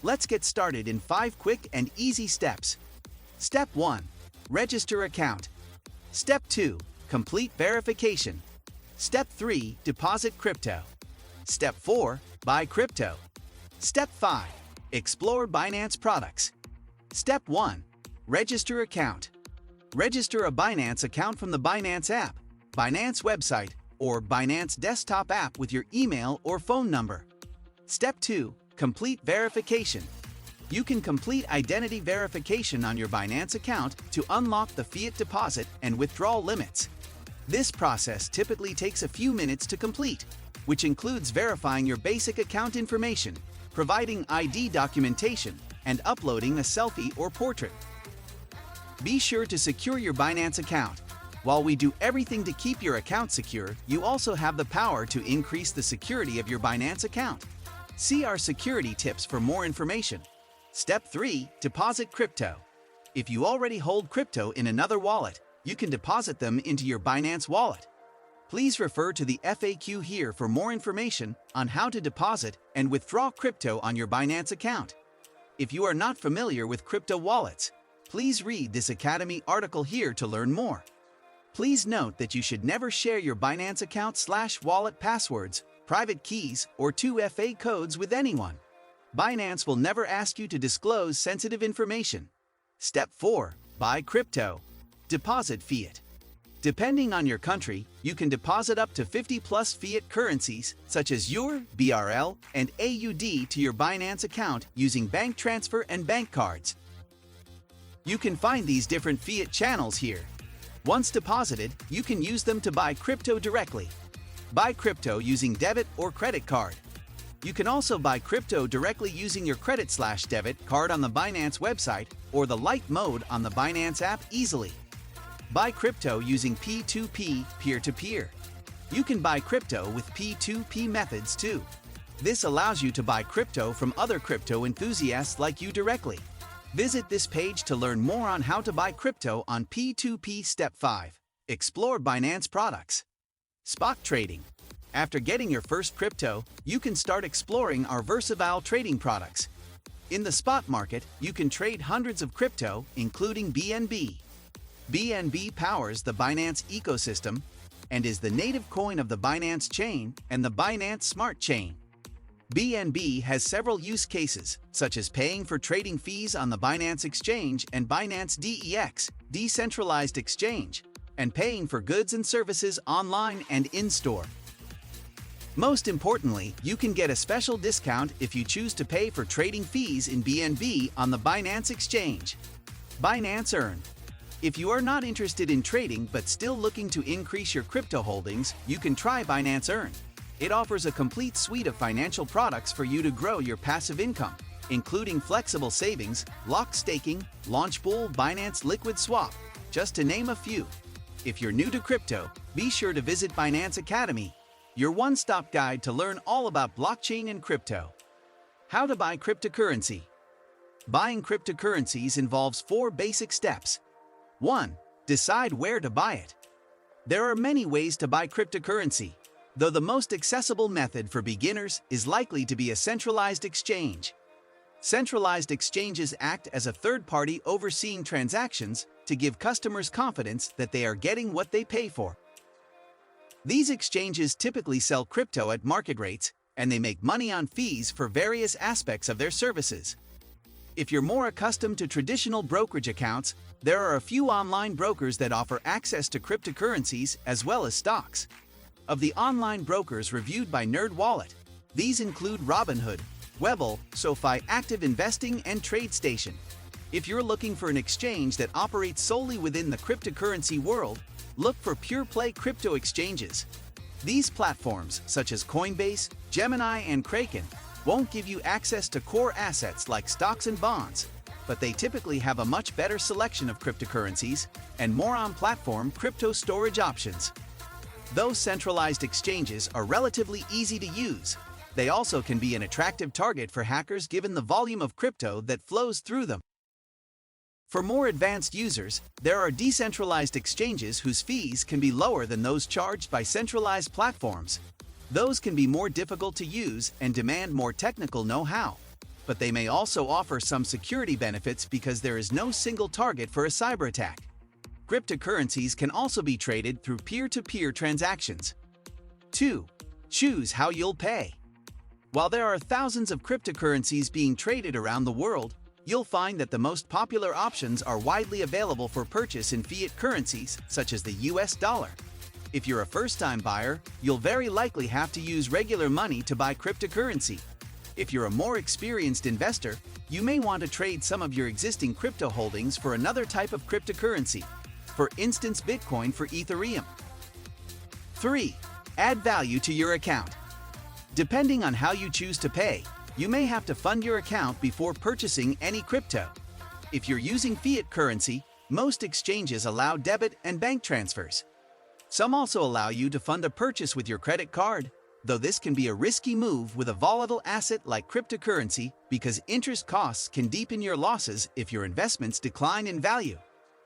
Let's get started in 5 quick and easy steps. Step 1. Register account. Step 2. Complete verification. Step 3. Deposit crypto. Step 4. Buy crypto. Step 5. Explore Binance products. Step 1. Register account. Register a Binance account from the Binance app, Binance website, or Binance desktop app with your email or phone number. Step 2. Complete verification. You can complete identity verification on your Binance account to unlock the fiat deposit and withdrawal limits. This process typically takes a few minutes to complete, which includes verifying your basic account information, providing ID documentation, and uploading a selfie or portrait. Be sure to secure your Binance account. While we do everything to keep your account secure, you also have the power to increase the security of your Binance account. See our security tips for more information. Step 3. Deposit crypto. If you already hold crypto in another wallet, you can deposit them into your Binance wallet. Please refer to the FAQ here for more information on how to deposit and withdraw crypto on your Binance account. If you are not familiar with crypto wallets, please read this Academy article here to learn more. Please note that you should never share your Binance account/wallet passwords, private keys, or 2FA codes with anyone. Binance will never ask you to disclose sensitive information. Step 4. Buy crypto. Deposit fiat. Depending on your country, you can deposit up to 50+ fiat currencies such as youll, BRL, and AUD to your Binance account using bank transfer and bank cards. You can find these different fiat channels here. Once deposited, you can use them to buy crypto directly. Buy crypto using debit or credit card. You can also buy crypto directly using your credit/debit card on the Binance website or the light mode on the Binance app easily. Buy crypto using P2P, peer-to-peer. You can buy crypto with P2P methods too. This allows you to buy crypto from other crypto enthusiasts like you directly. Visit this page to learn more on how to buy crypto on P2P. Step 5. Explore Binance products. Spot trading. After getting your first crypto, you can start exploring our versatile trading products. In the spot market, you can trade hundreds of crypto, including BNB. BNB powers the Binance ecosystem and is the native coin of the Binance chain and the Binance Smart Chain. BNB has several use cases, such as paying for trading fees on the Binance Exchange and Binance DEX, decentralized exchange, and paying for goods and services online and in-store. Most importantly, you can get a special discount if you choose to pay for trading fees in BNB on the Binance Exchange. Binance Earn. If you are not interested in trading but still looking to increase your crypto holdings, you can try Binance Earn. It offers a complete suite of financial products for you to grow your passive income, including flexible savings, locked staking, Launchpool, Binance Liquid Swap, just to name a few. If you're new to crypto, be sure to visit Binance Academy, your one-stop guide to learn all about blockchain and crypto. How to buy cryptocurrency. Buying cryptocurrencies involves 4 basic steps. 1. Decide where to buy it. There are many ways to buy cryptocurrency, though the most accessible method for beginners is likely to be a centralized exchange. Centralized exchanges act as a third party overseeing transactions to give customers confidence that they are getting what they pay for. These exchanges typically sell crypto at market rates, and they make money on fees for various aspects of their services. If you're more accustomed to traditional brokerage accounts, there are a few online brokers that offer access to cryptocurrencies as well as stocks. Of the online brokers reviewed by NerdWallet, these include Robinhood, Webull, SoFi Active Investing, and TradeStation. If you're looking for an exchange that operates solely within the cryptocurrency world, look for pure-play crypto exchanges. These platforms, such as Coinbase, Gemini, and Kraken, won't give you access to core assets like stocks and bonds, but they typically have a much better selection of cryptocurrencies and more on-platform crypto storage options. Those centralized exchanges are relatively easy to use. They also can be an attractive target for hackers given the volume of crypto that flows through them. For more advanced users, there are decentralized exchanges whose fees can be lower than those charged by centralized platforms. Those can be more difficult to use and demand more technical know-how. but they may also offer some security benefits because there is no single target for a cyber attack. Cryptocurrencies can also be traded through peer-to-peer transactions. 2. Choose how you'll pay. While there are thousands of cryptocurrencies being traded around the world, you'll find that the most popular options are widely available for purchase in fiat currencies, such as the US dollar. If you're a first-time buyer, you'll very likely have to use regular money to buy cryptocurrency. If you're a more experienced investor, you may want to trade some of your existing crypto holdings for another type of cryptocurrency, for instance Bitcoin for Ethereum. 3. Add value to your account. Depending on how you choose to pay, you may have to fund your account before purchasing any crypto. If you're using fiat currency, most exchanges allow debit and bank transfers. Some also allow you to fund a purchase with your credit card, though this can be a risky move with a volatile asset like cryptocurrency because interest costs can deepen your losses if your investments decline in value.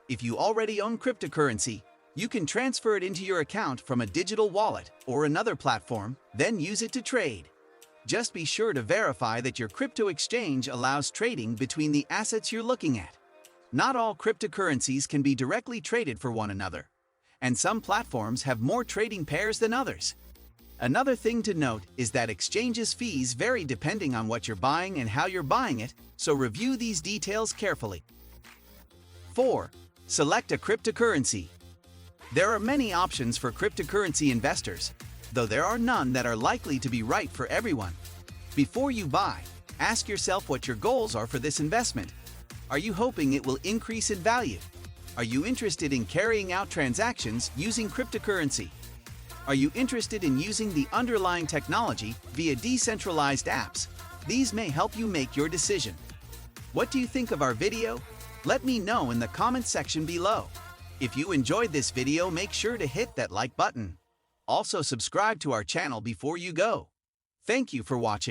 If you already own cryptocurrency, you can transfer it into your account from a digital wallet or another platform, then use it to trade. Just be sure to verify that your crypto exchange allows trading between the assets you're looking at. Not all cryptocurrencies can be directly traded for one another, and some platforms have more trading pairs than others. Another thing to note is that exchanges' fees vary depending on what you're buying and how you're buying it, so review these details carefully. 4. Select a cryptocurrency. There are many options for cryptocurrency investors, though there are none that are likely to be right for everyone. Before you buy, ask yourself what your goals are for this investment. Are you hoping it will increase in value? Are you interested in carrying out transactions using cryptocurrency? Are you interested in using the underlying technology via decentralized apps? These may help you make your decision. What do you think of our video? Let me know in the comment section below. If you enjoyed this video, make sure to hit that like button. Also subscribe to our channel before you go. Thank you for watching.